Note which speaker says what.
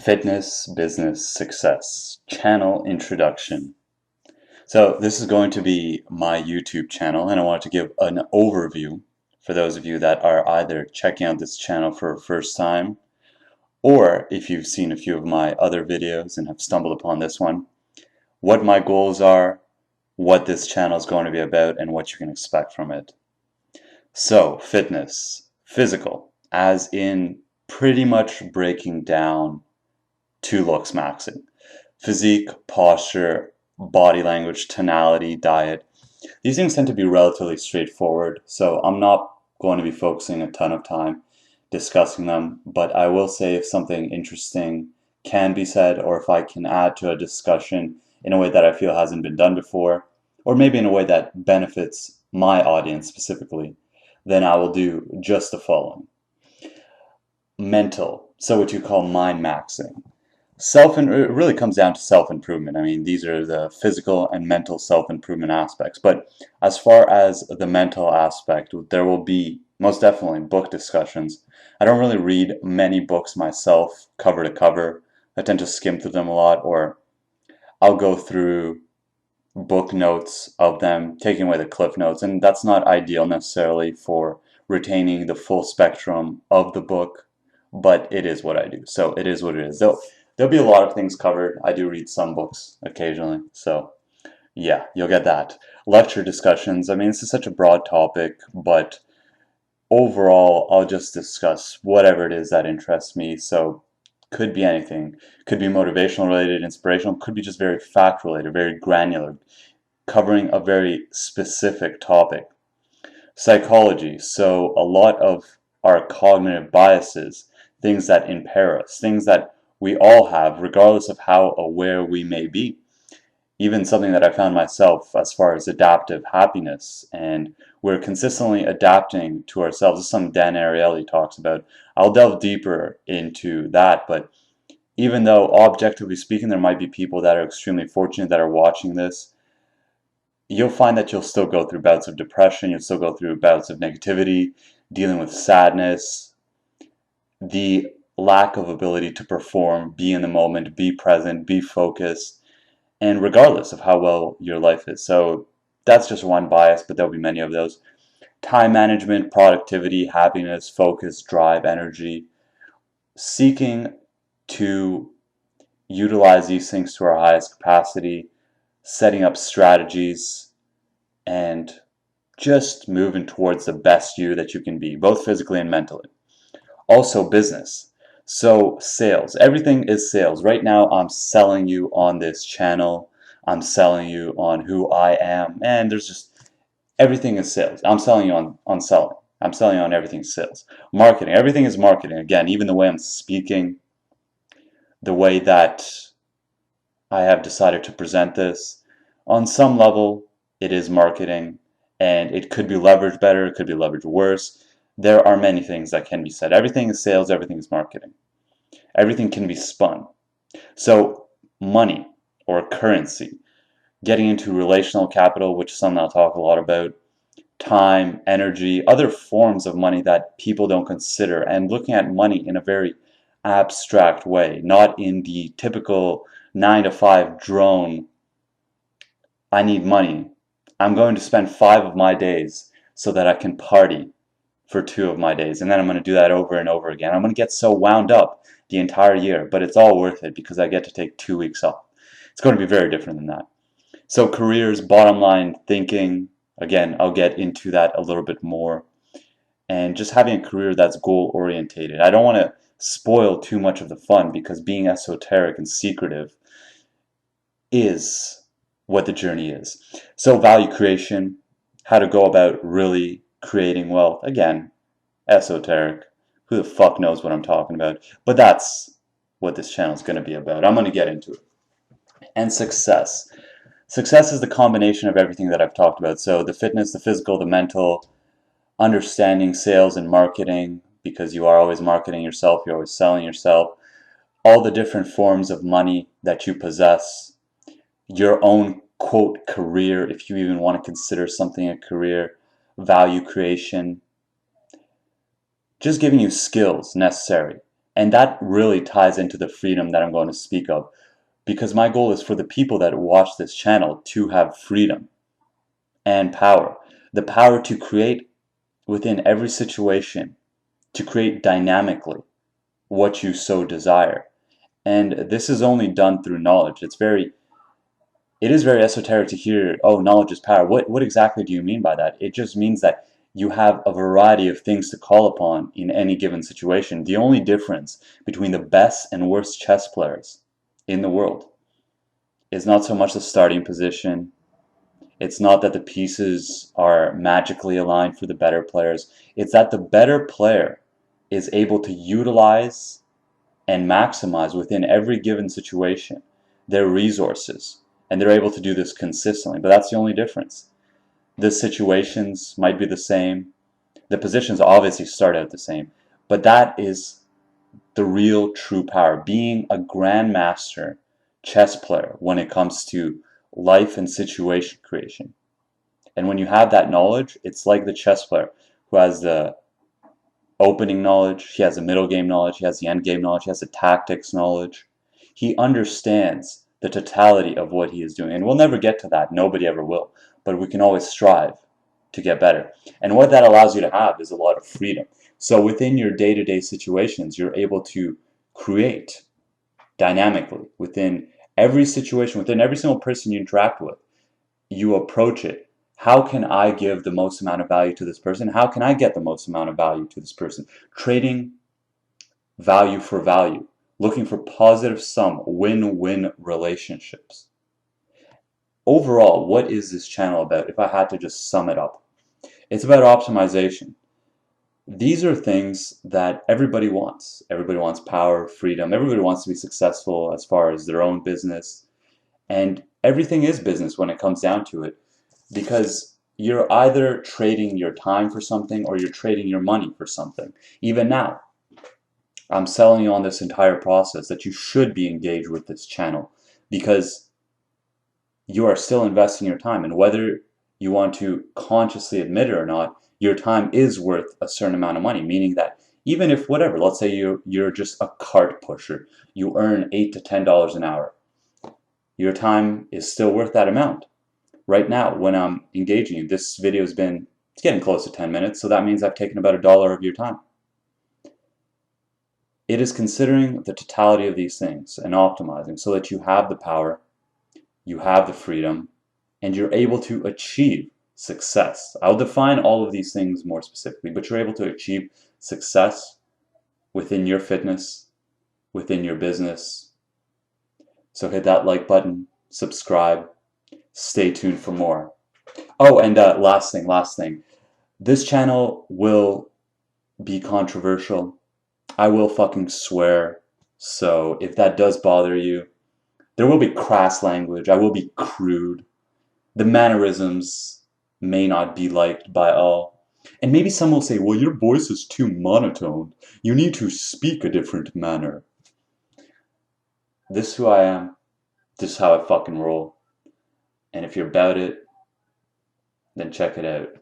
Speaker 1: Fitness Business Success Channel Introduction. So this is going to be my YouTube channel, and I want to give an overview for those of you that are either checking out this channel for the first time, or if you've seen a few of my other videos and have stumbled upon this one, what my goals are, what this channel is going to be about, and what you can expect from it. So fitness, physical, as in pretty much breaking down two looks maxing. Physique, posture, body language, tonality, diet. These things tend to be relatively straightforward, so I'm not going to be focusing a ton of time discussing them, but I will say if something interesting can be said, or if I can add to a discussion in a way that I feel hasn't been done before, or maybe in a way that benefits my audience specifically, then I will do just the following. Mental, so what you call mind maxing. It really comes down to self-improvement. I mean, these are the physical and mental self-improvement aspects. But as far as the mental aspect, there will be most definitely book discussions. I don't really read many books myself, cover to cover. I tend to skim through them a lot, or I'll go through book notes of them, taking away the cliff notes, and that's not ideal necessarily for retaining the full spectrum of the book, but it is what I do. So it is what it is. There'll be a lot of things covered. I do read some books occasionally, so yeah, you'll get that. Lecture discussions, I mean, this is such a broad topic, but overall, I'll just discuss whatever it is that interests me. So could be anything. Could be motivational related, inspirational, could be just very fact related, very granular, covering a very specific topic. Psychology, so a lot of our cognitive biases, things that impair us, things that we all have, regardless of how aware we may be. Even something that I found myself as far as adaptive happiness, and we're consistently adapting to ourselves. This is something Dan Ariely talks about. I'll delve deeper into that, but even though objectively speaking, there might be people that are extremely fortunate that are watching this, you'll find that you'll still go through bouts of depression, you'll still go through bouts of negativity, dealing with sadness, the lack of ability to perform, be in the moment, be present, be focused, and regardless of how well your life is. So that's just one bias, but there'll be many of those. Time management, productivity, happiness, focus, drive, energy, seeking to utilize these things to our highest capacity, setting up strategies, and just moving towards the best you that you can be, both physically and mentally. Also business. So sales, everything is sales. Right now I'm selling you on this channel. I'm selling you on who I am, and there's just everything is sales. I'm selling you on selling. I'm selling you on everything sales. Marketing, everything is marketing. Again, even the way I'm speaking, the way that I have decided to present this, on some level it is marketing, and it could be leveraged better, it could be leveraged worse. There are many things that can be said. Everything is sales, everything is marketing. Everything can be spun. So money or currency, getting into relational capital, which is something I'll talk a lot about, time, energy, other forms of money that people don't consider, and looking at money in a very abstract way, not in the typical 9 to 5 drone, I need money. I'm going to spend 5 of my days so that I can party for 2 of my days, and then I'm going to do that over and over again. I'm going to get so wound up the entire year, but it's all worth it because I get to take 2 weeks off. It's going to be very different than that. So careers, bottom line thinking, again, I'll get into that a little bit more, and just having a career that's goal orientated. I don't want to spoil too much of the fun because being esoteric and secretive is what the journey is. So value creation, how to go about really creating wealth. Again, esoteric. Who the fuck knows what I'm talking about? But that's what this channel is going to be about. I'm going to get into it. And success. Success is the combination of everything that I've talked about. So the fitness, the physical, the mental, understanding sales and marketing, because you are always marketing yourself, you're always selling yourself, all the different forms of money that you possess, your own quote career, if you even want to consider something a career, value creation, just giving you skills necessary And that really ties into the freedom that I'm going to speak of, because my goal is for the people that watch this channel to have freedom and power. The power to create within every situation, to create dynamically what you so desire. And this is only done through knowledge. It is very esoteric to hear, oh, knowledge is power. What exactly do you mean by that? It just means that you have a variety of things to call upon in any given situation. The only difference between the best and worst chess players in the world is not so much the starting position. It's not that the pieces are magically aligned for the better players. It's that the better player is able to utilize and maximize within every given situation their resources. And they're able to do this consistently. But that's the only difference. The situations might be the same. The positions obviously start out the same. But that is the real true power. Being a grandmaster chess player when it comes to life and situation creation. And when you have that knowledge, it's like the chess player who has the opening knowledge, he has the middle game knowledge, he has the end game knowledge, he has the tactics knowledge. He understands the totality of what he is doing. And we'll never get to that. Nobody ever will. But we can always strive to get better. And what that allows you to have is a lot of freedom. So within your day-to-day situations, you're able to create dynamically within every situation, within every single person you interact with. You approach it. How can I give the most amount of value to this person? How can I get the most amount of value to this person? Trading value for value, looking for positive sum, win-win relationships. Overall, what is this channel about? If I had to just sum it up, it's about optimization. These are things that everybody wants. Everybody wants power, freedom. Everybody wants to be successful as far as their own business. And everything is business when it comes down to it, because you're either trading your time for something or you're trading your money for something. Even now, I'm selling you on this entire process that you should be engaged with this channel, because you are still investing your time, and whether you want to consciously admit it or not, your time is worth a certain amount of money, meaning that even if whatever, let's say you're just a cart pusher, you earn $8 to $10 an hour, your time is still worth that amount. Right now, when I'm engaging you, this video it's getting close to 10 minutes, so that means I've taken about $1 of your time. It is considering the totality of these things and optimizing so that you have the power, you have the freedom, and you're able to achieve success. I'll define all of these things more specifically, but you're able to achieve success within your fitness, within your business. So hit that like button, subscribe, stay tuned for more. Oh, and last thing. This channel will be controversial. I will fucking swear. So if that does bother you, there will be crass language. I will be crude. The mannerisms may not be liked by all. And maybe some will say, well, your voice is too monotone. You need to speak a different manner. This is who I am. This is how I fucking roll. And if you're about it, then check it out.